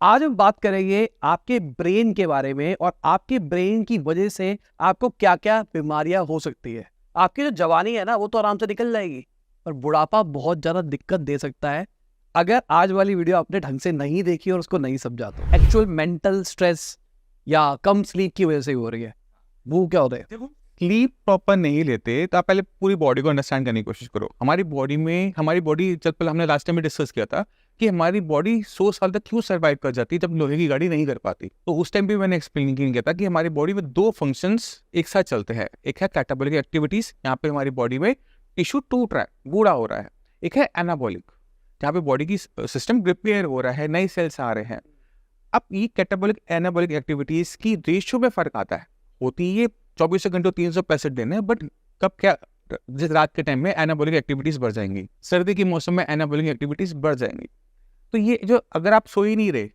आज हम बात करेंगे आपके ब्रेन के बारे में और आपके ब्रेन की वजह से आपको क्या-क्या बीमारियां हो सकती है। आपकी जो जवानी है ना वो तो आराम से निकल जाएगी, पर बुढ़ापा बहुत ज़्यादा दिक्कत दे सकता है अगर आज वाली वीडियो आपने ढंग से नहीं देखी और उसको नहीं समझा तो। एक्चुअल मेंटल स्ट्रेस या कम स्लीप की वजह से हो रही है। वो क्या होता है? देखो, स्लीप प्रॉपर नहीं लेते तो आप पहले पूरी बॉडी को अंडरस्टैंड करने की कोशिश करो। हमारी बॉडी जब पहले हमने लास्ट टाइम में डिस्कस किया था कि हमारी बॉडी 100 साल तक क्यों सर्वाइव कर जाती है जब लोहे की गाड़ी नहीं कर पाती। तो उस टाइम भी मैंने एक्सप्लेन किया था कि हमारी बॉडी में दो फंक्शंस एक साथ चलते हैं। एक है कैटाबॉलिक एक्टिविटीज, यहाँ पे हमारी बॉडी में टिश्यू टूट रहा है, बूढ़ा हो रहा है। एक है एनाबॉलिक, जहाँ पे बॉडी की सिस्टम रिपेयर हो रहा है, नए सेल्स आ रहे हैं। अब ये कैटाबॉलिक एनाबॉलिक एक्टिविटीज की रेशियो में फर्क आता है। होती ये 24 घंटों 365 दिन है, बट कब क्या, जिस रात के टाइम में एनाबॉलिक एक्टिविटीज बढ़ जाएंगी, सर्दी के मौसम में एनाबॉलिक एक्टिविटीज बढ़ जाएंगी। तो ये जो अगर आप सो ही नहीं रहे,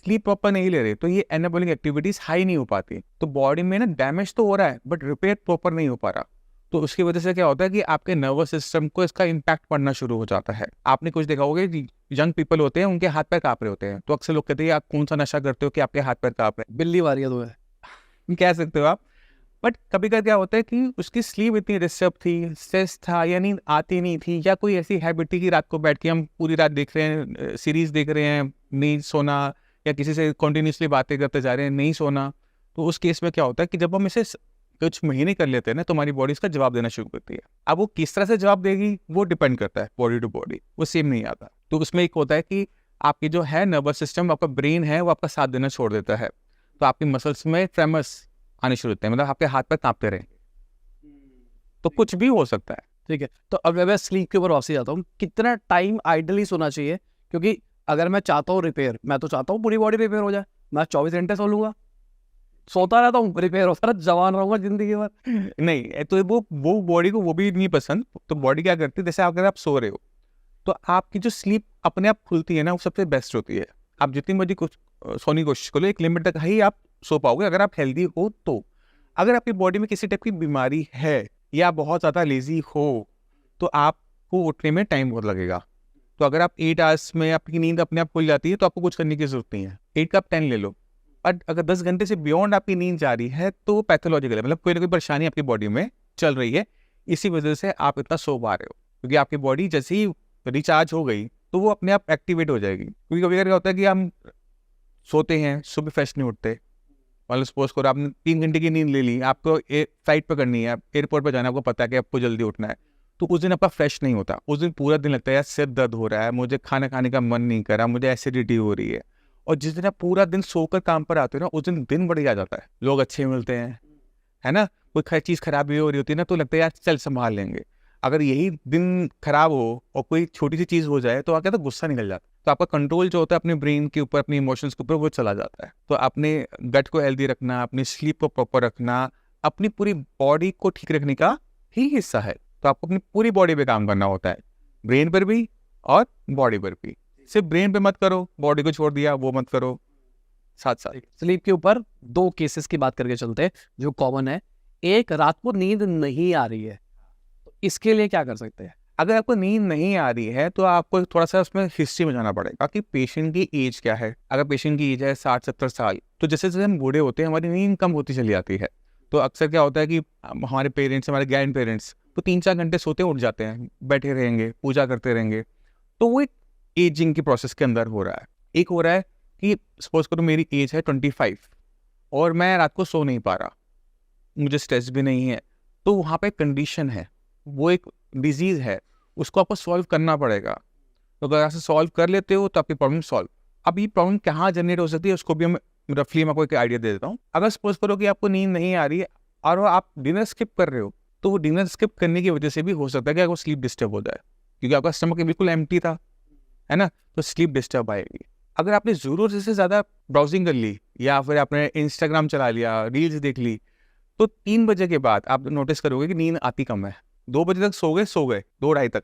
स्लीप प्रॉपर नहीं ले रहे, तो ये एनाबॉलिक एक्टिविटीज हाई नहीं हो पाती। तो बॉडी में ना डैमेज तो हो रहा है बट रिपेयर प्रॉपर नहीं हो पा रहा। तो उसकी वजह से क्या होता है कि आपके नर्वस सिस्टम को इसका इम्पैक्ट पड़ना शुरू हो जाता है। आपने कुछ देखा होगा, यंग पीपल होते हैं उनके हाथ पैर कांप रहे होते हैं, तो अक्सर लोग कहते हैं आप कौन सा नशा करते हो कि आपके हाथ पैर कांप रहे बिल्ली वारिया तो है। हैं, कह सकते हो आप। बट कभी कभी क्या होता है कि उसकी स्लीप इतनी डिस्टर्ब थी, स्ट्रेस था, या नींद आती नहीं थी, या कोई ऐसी हैबिट थी कि रात को बैठ के हम पूरी रात देख रहे हैं, सीरीज देख रहे हैं, नहीं सोना, या किसी से कॉन्टिन्यूसली बातें करते जा रहे हैं, नहीं सोना। तो उस केस में क्या होता है कि जब हम इसे कुछ महीने कर लेते हैं ना, तो हमारी बॉडी इसका जवाब देना शुरू करती है। अब वो किस तरह से जवाब देगी वो डिपेंड करता है, बॉडी टू बॉडी वो सेम नहीं आता। तो उसमें एक होता है कि आपकी जो है नर्वस सिस्टम, आपका ब्रेन है, वो आपका साथ देना छोड़ देता है। तो आपकी मसल्स में ट्रेमर्स आने शुरू होते हैं, मतलब आपके हाथ पैर कांपते रहे। तो कुछ भी हो सकता है। ठीक है, तो अब मैं स्लीप के ऊपर वापस जाता हूँ। कितना टाइम आइडली सोना चाहिए? क्योंकि अगर मैं चाहता हूँ रिपेयर, मैं तो चाहता हूँ पूरी बॉडी रिपेयर हो जाए। मैं 24 घंटे सो लूंगा, सोता रहता हूँ, रिपेयर होता रहता, जवान रहूंगा जिंदगी भर। नहीं, तो वो बॉडी को वो भी नहीं पसंद। तो बॉडी क्या करती है, जैसे अगर आप सो रहे हो तो आपकी जो स्लीप अपने आप खुलती है ना, वो सबसे बेस्ट होती है। आप जितनी मर्जी कुछ सोने की कोशिश करो, एक लिमिट तक ही आप सो पाओगे अगर आप हेल्दी हो। तो अगर आपकी बॉडी में किसी टाइप की बीमारी है या बहुत ज़्यादा लेजी हो तो आपको उठने में टाइम बहुत लगेगा। तो अगर आप 8 आवर्स में आपकी नींद अपने आप खुल जाती है तो आपको कुछ करने की जरूरत नहीं है, 8 का आप 10 ले लो। बट अगर 10 घंटे से बियॉन्ड आपकी नींद जा रही है तो पैथोलॉजिकल है, मतलब कोई ना कोई परेशानी आपकी बॉडी में चल रही है, इसी वजह से आप इतना सो पा रहे हो। क्योंकि आपकी बॉडी जैसे ही रिचार्ज हो गई तो वो अपने आप एक्टिवेट हो जाएगी। क्योंकि कभी कभी क्या होता है कि हम सोते हैं, सुबह फ्रेश नहीं उठते। मतलब सपोज करो आपने 3 घंटे की नींद ले ली, आपको फ्लाइट पकड़नी है, एयरपोर्ट पर जाना, आपको पता है कि आपको जल्दी उठना है, तो उस दिन आपका फ्रेश नहीं होता। उस दिन पूरा दिन लगता है यार सिर दर्द हो रहा है, मुझे खाना खाने का मन नहीं कर रहा, मुझे एसिडिटी हो रही है। और जिस दिन आप पूरा दिन सोकर काम पर आते हो ना, उस दिन बढ़िया जाता है, लोग अच्छे मिलते हैं, है ना। कोई चीज़ खराब भी हो रही होती है ना, तो लगता है यार चल संभाल लेंगे। अगर यही दिन खराब हो और कोई छोटी सी चीज़ हो जाए तो आगे तो गुस्सा निकल जाता है। तो आपका कंट्रोल जो होता है अपने ब्रेन के ऊपर, अपने इमोशंस के ऊपर, वो चला जाता है। तो अपने गट को हेल्दी रखना, अपनी स्लीप को प्रॉपर रखना, अपनी पूरी बॉडी को ठीक रखने का ही हिस्सा है। तो आपको अपनी पूरी बॉडी पे काम करना होता है, ब्रेन पर भी और बॉडी पर भी। सिर्फ ब्रेन पे मत करो, बॉडी को छोड़ दिया वो मत करो, साथ साथ। स्लीप के ऊपर 2 केसेस की बात करके चलते हैं जो कॉमन है। एक, रात को नींद नहीं आ रही है, तो इसके लिए क्या कर सकते हैं? अगर आपको नींद नहीं आ रही है तो आपको थोड़ा सा उसमें हिस्ट्री में जाना पड़ेगा कि पेशेंट की एज क्या है। अगर पेशेंट की एज है 60-70 साल, तो जैसे जैसे हम बूढ़े होते हैं हमारी नींद कम होती चली जाती है। तो अक्सर क्या होता है कि हमारे पेरेंट्स, हमारे ग्रैंड पेरेंट्स तो 3-4 घंटे सोते उठ जाते हैं, बैठे रहेंगे, पूजा करते रहेंगे। तो वो एक एजिंग की प्रोसेस के अंदर हो रहा है। एक हो रहा है कि सपोज करो मेरी एज है 25 और मैं रात को सो नहीं पा रहा, मुझे स्ट्रेस भी नहीं है, तो वहाँ पे कंडीशन है, वो एक डिजीज है, उसको आपको सॉल्व करना पड़ेगा। तो अगर ऐसे सॉल्व कर लेते हो तो आपकी प्रॉब्लम सॉल्व। अब ये प्रॉब्लम कहाँ जनरेट हो सकती है उसको भी हम रफली मैं आपको एक आइडिया दे देता हूँ। अगर सपोज करो कि आपको नींद नहीं आ रही है और आप डिनर स्किप कर रहे हो, तो वो डिनर स्किप करने की वजह से भी हो सकता है कि आपको स्लीप डिस्टर्ब हो जाए, क्योंकि आपका स्टमक बिल्कुल एम्प्टी था, है ना। तो स्लीप डिस्टर्ब आएगी। अगर आपने जरूरत से ज़्यादा ब्राउजिंग कर ली या फिर आपने इंस्टाग्राम चला लिया, रील्स देख ली, तो 3 बजे के बाद आप नोटिस करोगे कि नींद आती कम है। 2 बजे तक सो गए 2-2:30 तक,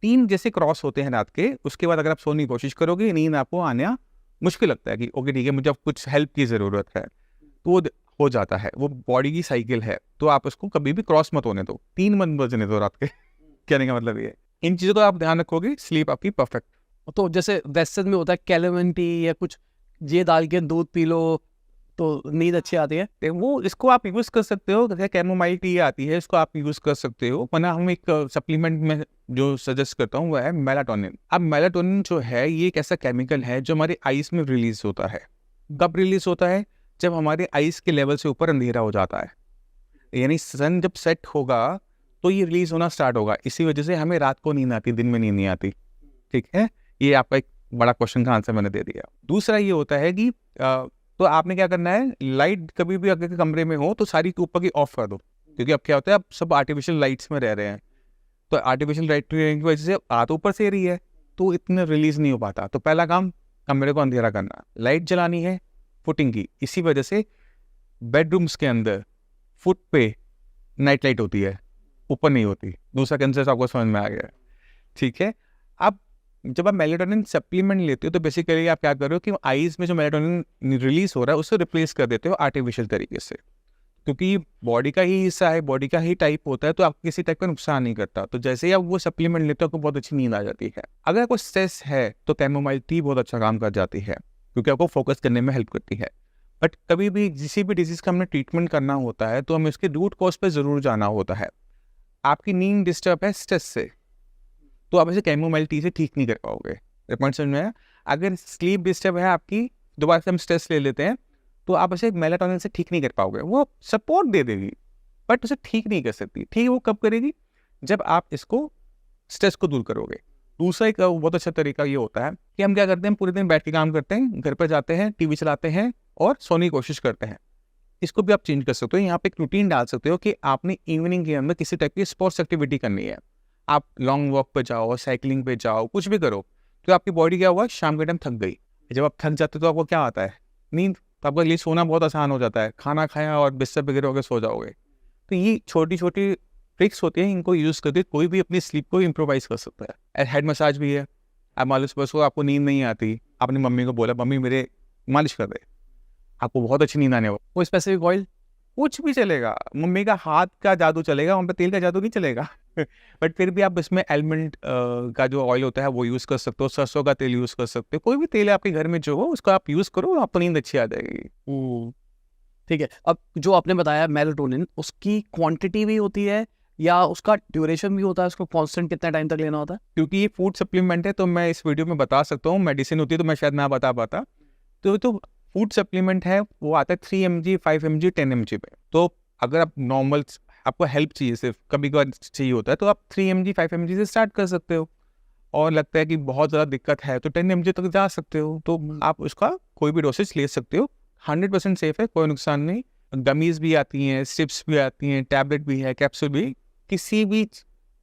3 जैसे क्रॉस होते हैं रात के, उसके बाद अगर आप सोने की कोशिश करोगे नींद आपको आना मुश्किल लगता है कि ओके ठीक है मुझे अब कुछ हेल्प की ज़रूरत है, तो वो हो जाता है। वो बॉडी की साइकिल है, तो आप उसको कभी भी क्रॉस मत होने दो, 3 मत बजने दो रात के। कहने का मतलब ये, इन चीज़ों का आप ध्यान रखोगे, स्लीप आपकी परफेक्ट। तो जैसे वेस्टर्न में होता है कैलेमन टी या कुछ ये डाल के दूध पी लो तो नींद अच्छी आती है। तो वो इसको आप यूज़ कर सकते हो, जैसे कैमोमाइल टी आती है, इसको आप यूज़ कर सकते हो। वरना हम एक सप्लीमेंट में जो सजेस्ट करता हूँ वो है मेलाटोनिन। अब मेलाटोनिन जो है ये एक ऐसा केमिकल है जो हमारे आइज़ में रिलीज होता है। कब रिलीज होता है? जब हमारे आइज़ के लेवल से ऊपर अंधेरा हो जाता है, यानी सन जब सेट होगा तो ये रिलीज होना स्टार्ट होगा। इसी वजह से हमें रात को नींद आती, दिन में नींद नहीं आती। ठीक है, ये आपका एक बड़ा क्वेश्चन का आंसर मैंने दे दिया। दूसरा ये होता है कि तो आपने क्या करना है, लाइट कभी भी अगर कमरे में हो तो सारी ऊपर की ऑफ कर दो, क्योंकि अब क्या होता है, अब सब आर्टिफिशियल लाइट्स में रह रहे हैं। तो आर्टिफिशियल लाइट की वजह से रात ऊपर से रही है तो इतना रिलीज नहीं हो पाता। तो पहला काम कमरे को अंधेरा करना, लाइट जलानी है फुटिंग की। इसी वजह से बेडरूम्स के अंदर फुट पे नाइट लाइट होती है, ऊपर नहीं होती। दूसरा कंसेप्ट आपको समझ में आ गया, ठीक है। अब जब आप मेलाटोनिन सप्लीमेंट लेते हो तो बेसिकली आप क्या कर रहे हो कि आईज में जो मेलाटोनिन रिलीज हो रहा है उसको रिप्लेस कर देते हो आर्टिफिशियल तरीके से, क्योंकि बॉडी का ही हिस्सा है, बॉडी का ही टाइप होता है, तो आपको किसी टाइप का नुकसान नहीं करता। तो जैसे ही आप वो सप्लीमेंट लेते हो आपको बहुत अच्छी नींद आ जाती है। अगर आपको स्ट्रेस है तो कैमोमाइल टी बहुत अच्छा काम कर जाती है, क्योंकि आपको फोकस करने में हेल्प करती है। बट कभी भी किसी भी डिजीज का हमें ट्रीटमेंट करना होता है तो हमें उसके रूट कॉज पर जरूर जाना होता है। आपकी नींद डिस्टर्ब है स्ट्रेस से, तो आप ऐसे कैमोमाइल टी से ठीक नहीं कर पाओगे। पॉइंट समझ में आया? अगर स्लीप डिस्टर्ब है आपकी, दोबारा से हम स्ट्रेस ले लेते हैं, तो आप ऐसे मेलाटोनिन से ठीक नहीं कर पाओगे। वो सपोर्ट दे देगी बट उसे ठीक नहीं कर सकती। ठीक, वो कब करेगी? जब आप इसको स्ट्रेस को दूर करोगे। दूसरा एक बहुत अच्छा तरीका ये होता है कि हम क्या करते हैं, पूरे दिन बैठ के काम करते हैं, घर पर जाते हैं, टीवी चलाते हैं और सोने की कोशिश करते हैं। इसको भी आप चेंज कर सकते हो। यहाँ पे एक रूटीन डाल सकते हो कि आपने इवनिंग के अंदर किसी टाइप की स्पोर्ट्स एक्टिविटी करनी है। आप लॉन्ग वॉक पे जाओ, साइकिलिंग पे जाओ, कुछ भी करो, तो आपकी बॉडी क्या हुआ, शाम के टाइम थक गई। जब आप थक जाते हो तो आपको क्या आता है, नींद। तो आपके लिए सोना बहुत आसान हो जाता है, खाना खाया और बिस्तर पे गिर होकर सो जाओगे। तो ये छोटी छोटी ट्रिक्स होती हैं, इनको यूज़ करके कोई भी अपनी स्लीप को इम्प्रोवाइज कर सकता है। हेड मसाज भी है। आप मान लो सुबह को आपको नींद नहीं आती, आपने मम्मी को बोला मम्मी मेरे मालिश कर दे, आपको बहुत अच्छी नींद आने वाली। कोई स्पेसिफिक ऑयल? कुछ भी चलेगा, मम्मी का हाथ का जादू चलेगा, वहाँ पे तेल का जादू नहीं चलेगा। बट फिर भी आप इसमें एलमंड का जो ऑयल होता है वो यूज़ कर सकते हो, सरसों का तेल यूज़ कर सकते हो। कोई भी तेल आपके घर में जो हो उसको आप यूज़ करो, आपको नींद अच्छी आ जाएगी। ठीक है। अब जो आपने बताया मेलाटोनिन, उसकी क्वांटिटी भी होती है या उसका ड्यूरेशन भी होता है? उसको कांस्टेंट कितना टाइम तक लेना होता है? क्योंकि ये फूड सप्लीमेंट है तो मैं इस वीडियो में बता सकता हूँ। मेडिसिन होती है तो मैं शायद ना बता पाता। तो फूड सप्लीमेंट है, वो आता है 3 mg, 5 mg, 10 mg पे। तो अगर आप नॉर्मल, आपको हेल्प चाहिए, सिर्फ कभी कभार चाहिए होता है, तो आप 3 mg, 5 mg से स्टार्ट कर सकते हो। और लगता है कि बहुत ज़्यादा दिक्कत है तो 10 mg तक जा सकते हो। तो आप उसका कोई भी डोसेज ले सकते हो। 100% सेफ है, कोई नुकसान नहीं। गमीज भी आती हैं, स्ट्रिप्स भी आती हैं, टैबलेट भी है, कैप्सूल भी, किसी भी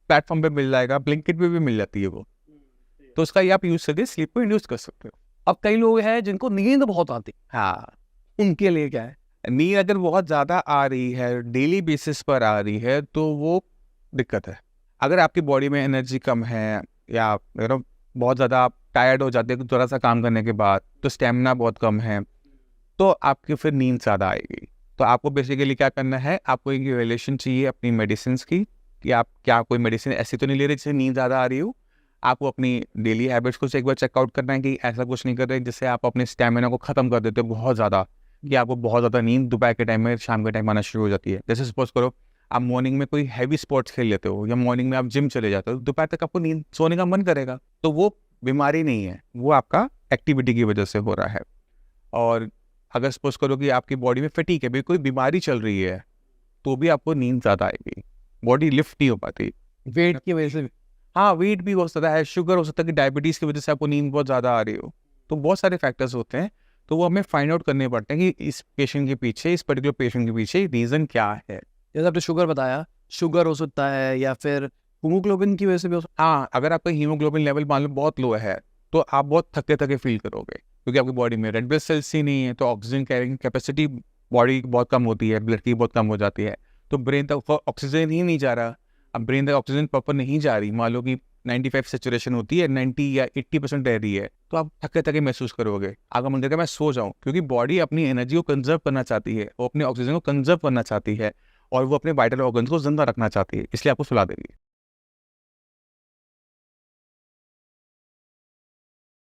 प्लेटफॉर्म पे मिल जाएगा। ब्लिंकिट पे भी मिल जाती है वो। तो उसका ये आप यूज़ करके स्लीप को इंड्यूस कर सकते हो। अब कई लोग हैं जिनको नींद बहुत आती है, हाँ, उनके लिए क्या है? नींद अगर बहुत ज़्यादा आ रही है, डेली बेसिस पर आ रही है, तो वो दिक्कत है। अगर आपकी बॉडी में एनर्जी कम है या बहुत ज़्यादा आप टायर्ड हो जाते हैं थोड़ा सा काम करने के बाद, तो स्टेमिना बहुत कम है, तो आपकी फिर नींद ज़्यादा आएगी। तो आपको बेसिकली क्या करना है, आपको एक इवैल्यूएशन चाहिए अपनी मेडिसिन की, कि आप क्या कोई मेडिसिन ऐसी तो नहीं ले रहे जिससे नींद ज़्यादा आ रही हो। आपको अपनी डेली हैबिट्स को एक बार चेकआउट करना है कि ऐसा कुछ नहीं कर रहे जिससे आप अपने स्टेमिना को ख़त्म कर देते हो बहुत ज़्यादा, कि आपको बहुत ज़्यादा नींद दोपहर के टाइम में, शाम के टाइम आना शुरू हो जाती है। जैसे सपोज करो आप मॉर्निंग में कोई हैवी स्पोर्ट्स खेल लेते हो या मॉर्निंग में आप जिम चले जाते हो, दोपहर तक आपको नींद सोने का मन करेगा। तो वो बीमारी नहीं है, वो आपका एक्टिविटी की वजह से हो रहा है। और अगर सपोज करो कि आपकी बॉडी में फटीग है, भी कोई बीमारी चल रही है, तो भी आपको नींद ज़्यादा आएगी, बॉडी लिफ्ट नहीं हो पाती। वेट की वजह से? हाँ, वेट भी हो सकता है, शुगर हो सकता है, कि डायबिटीज़ की वजह से आपको नींद बहुत ज़्यादा आ रही हो। तो बहुत सारे फैक्टर्स होते हैं, तो वो हमें फाइंड आउट करने पड़ते हैं कि इस पेशेंट के पीछे, इस पर्टिकुलर पेशेंट के पीछे रीज़न क्या है। जैसे आपने शुगर बताया, शुगर हो सकता है या फिर हीमोग्लोबिन की वजह से भी हो सकता हाँ, अगर आपका हीमोग्लोबिन लेवल मान लो बहुत लो है, तो आप बहुत थके थके फील करोगे, क्योंकि आपकी बॉडी में रेड ब्लड सेल्स ही नहीं है, तो ऑक्सीजन कैरिंग कैपेसिटी बॉडी की बहुत कम होती है, ब्लड की बहुत कम हो जाती है, तो ब्रेन तक ऑक्सीजन ही नहीं जा रहा। अब ब्रेन तक ऑक्सीजन प्रॉपर नहीं जा रही, मान लो कि 95 सेचुरेशन होती है, 90 या 80% रह रही है, तो आप थके थके महसूस करोगे। आपका मन करेगा मैं सो जाऊं, क्योंकि बॉडी अपनी एनर्जी को कंजर्व करना चाहती है, वो अपने ऑक्सीजन को कंजर्व करना चाहती है, और वो अपने वाइटल ऑर्गन्स को जिंदा रखना चाहती है, इसलिए आपको सुला देगी।